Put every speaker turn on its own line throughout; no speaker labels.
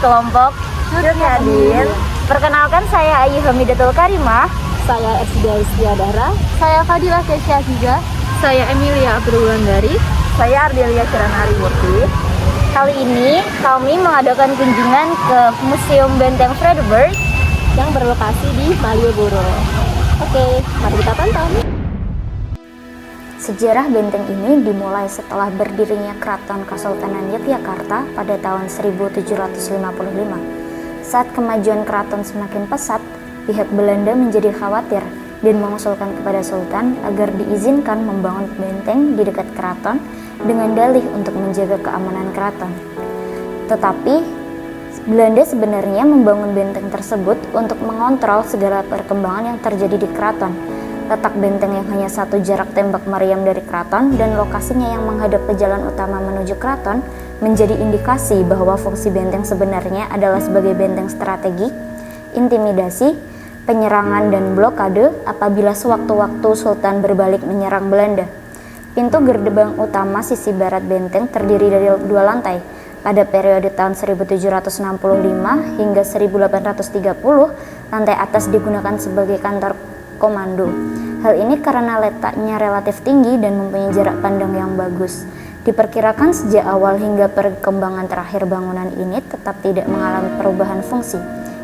kelompok Yudhadin. Perkenalkan, saya Ayu Hamidatul Karimah.
Saya Ersida Istiadara.
Saya Fadilah Kesya juga.
Saya Emilia Abdulwandari.
Saya Ardelia Kiranari Murti. Kali ini kami mengadakan kunjungan ke Museum Benteng Frederick
yang berlokasi di Malioboro. Oke, mari kita pantau.
Sejarah benteng ini dimulai setelah berdirinya Keraton Kasultanan Yogyakarta pada tahun 1755. Saat kemajuan keraton semakin pesat, pihak Belanda menjadi khawatir dan mengusulkan kepada Sultan agar diizinkan membangun benteng di dekat keraton dengan dalih untuk menjaga keamanan keraton. Tetapi Belanda sebenarnya membangun benteng tersebut untuk mengontrol segala perkembangan yang terjadi di keraton. Letak benteng yang hanya satu jarak tembak meriam dari keraton dan lokasinya yang menghadap ke jalan utama menuju keraton menjadi indikasi bahwa fungsi benteng sebenarnya adalah sebagai benteng strategi, intimidasi, penyerangan dan blokade apabila sewaktu-waktu Sultan berbalik menyerang Belanda. Pintu gerbang utama sisi barat benteng terdiri dari 2 lantai. Pada periode tahun 1765 hingga 1830, lantai atas digunakan sebagai kantor komando. Hal ini karena letaknya relatif tinggi dan mempunyai jarak pandang yang bagus. Diperkirakan sejak awal hingga perkembangan terakhir bangunan ini tetap tidak mengalami perubahan fungsi,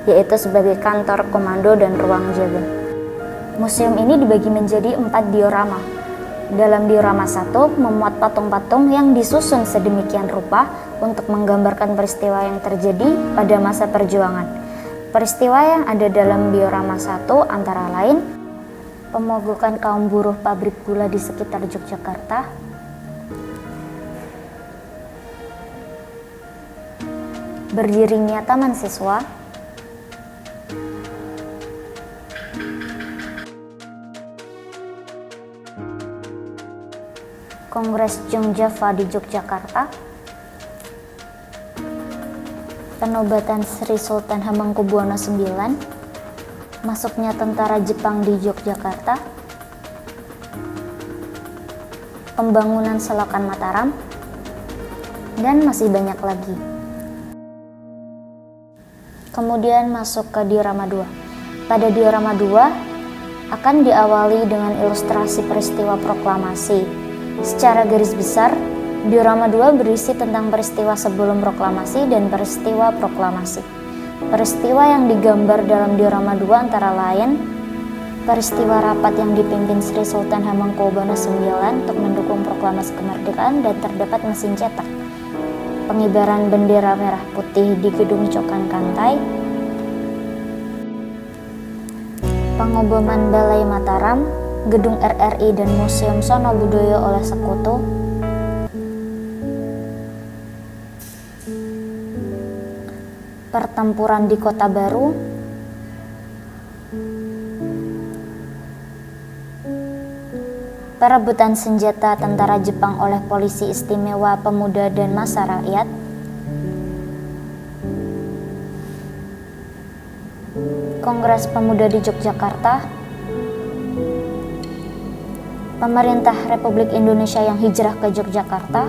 yaitu sebagai kantor komando dan ruang jaga. Museum ini dibagi menjadi 4 diorama. Dalam diorama 1 memuat patung-patung yang disusun sedemikian rupa untuk menggambarkan peristiwa yang terjadi pada masa perjuangan. Peristiwa yang ada dalam diorama 1 antara lain pemogokan kaum buruh pabrik gula di sekitar Yogyakarta, berdirinya taman siswa, Kongres Jong Java di Yogyakarta, penobatan Sri Sultan Hamengkubuwono IX, masuknya tentara Jepang di Yogyakarta, pembangunan Selokan Mataram, dan masih banyak lagi. Kemudian masuk ke diorama 2. Pada diorama 2 akan diawali dengan ilustrasi peristiwa proklamasi. Secara garis besar, diorama 2 berisi tentang peristiwa sebelum proklamasi dan peristiwa proklamasi. Peristiwa yang digambar dalam diorama 2 antara lain peristiwa rapat yang dipimpin Sri Sultan Hamengkubuwono IX untuk mendukung proklamasi kemerdekaan dan terdapat mesin cetak, pengibaran bendera merah putih di Gedung Cokan Kantai, pengoboman Balai Mataram, Gedung RRI dan Museum Sono Budoyo oleh Sekutu, pertempuran di Kota Baru, perebutan senjata tentara Jepang oleh Polisi Istimewa Pemuda dan Massa Rakyat, Kongres Pemuda di Yogyakarta, pemerintah Republik Indonesia yang hijrah ke Yogyakarta,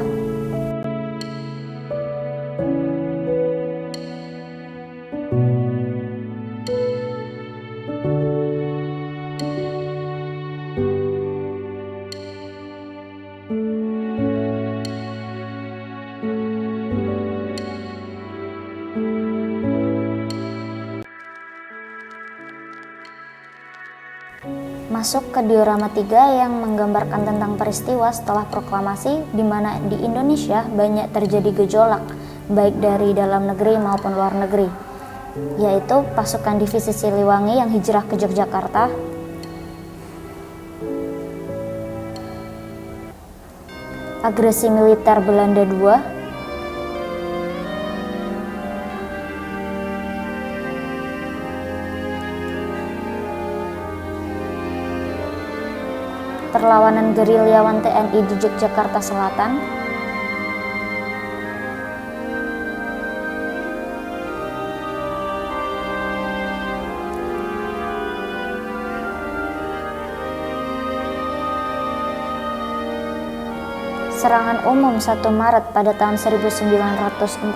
masuk ke diorama 3 yang menggambarkan tentang peristiwa setelah proklamasi di mana di Indonesia banyak terjadi gejolak baik dari dalam negeri maupun luar negeri, yaitu pasukan divisi Siliwangi yang hijrah ke Yogyakarta, agresi militer Belanda II, perlawanan gerilyawan TNI di Yogyakarta Selatan, serangan umum 1 Maret pada tahun 1949,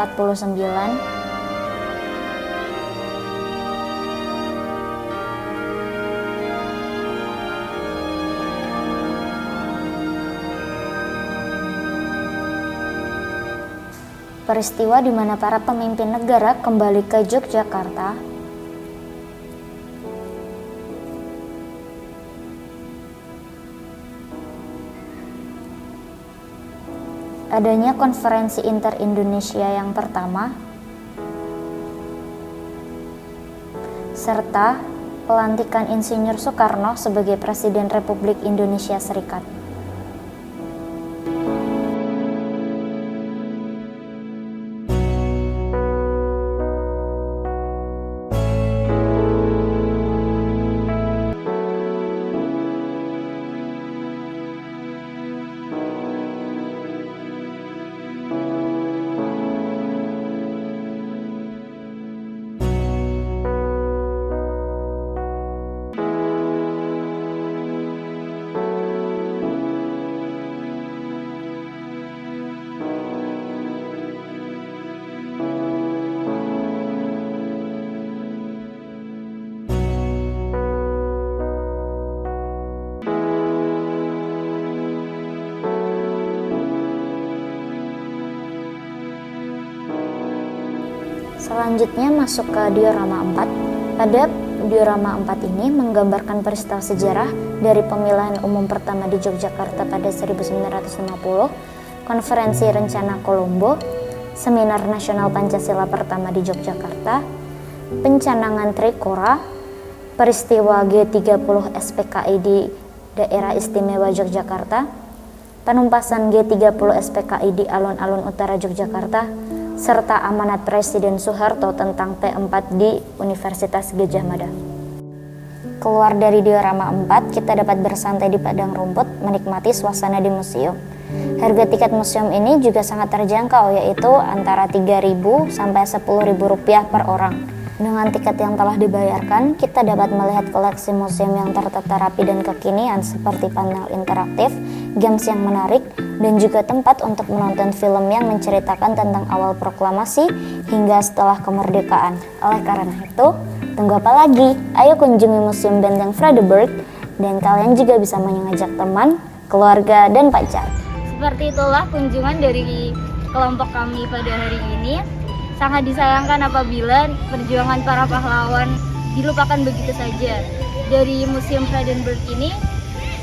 peristiwa di mana para pemimpin negara kembali ke Yogyakarta. Adanya konferensi inter-Indonesia yang pertama, serta pelantikan Insinyur Soekarno sebagai Presiden Republik Indonesia Serikat. Selanjutnya masuk ke diorama 4. Pada diorama 4 ini menggambarkan peristiwa sejarah dari pemilihan umum pertama di Yogyakarta pada 1950, konferensi rencana Kolombo, seminar nasional Pancasila pertama di Yogyakarta, pencanangan Trikora, peristiwa G30 SPKI di Daerah Istimewa Yogyakarta, penumpasan G30 SPKI di alun-alun utara Yogyakarta, serta amanat Presiden Soeharto tentang P4 di Universitas Gadjah Mada. Keluar dari diorama 4, kita dapat bersantai di padang rumput, menikmati suasana di museum. Harga tiket museum ini juga sangat terjangkau, yaitu antara Rp3.000 sampai Rp10.000 per orang. Dengan tiket yang telah dibayarkan, kita dapat melihat koleksi museum yang tertata rapi dan kekinian seperti panel interaktif, games yang menarik, dan juga tempat untuk menonton film yang menceritakan tentang awal proklamasi hingga setelah kemerdekaan. Oleh karena itu, tunggu apa lagi? Ayo kunjungi Museum Benteng Vredenburg, dan kalian juga bisa mengajak teman, keluarga, dan pacar.
Seperti itulah kunjungan dari kelompok kami pada hari ini. Sangat disayangkan apabila perjuangan para pahlawan dilupakan begitu saja. Dari Museum Vredenburg ini,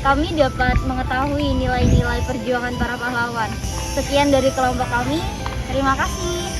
kami dapat mengetahui nilai-nilai perjuangan para pahlawan. Sekian dari kelompok kami, terima kasih.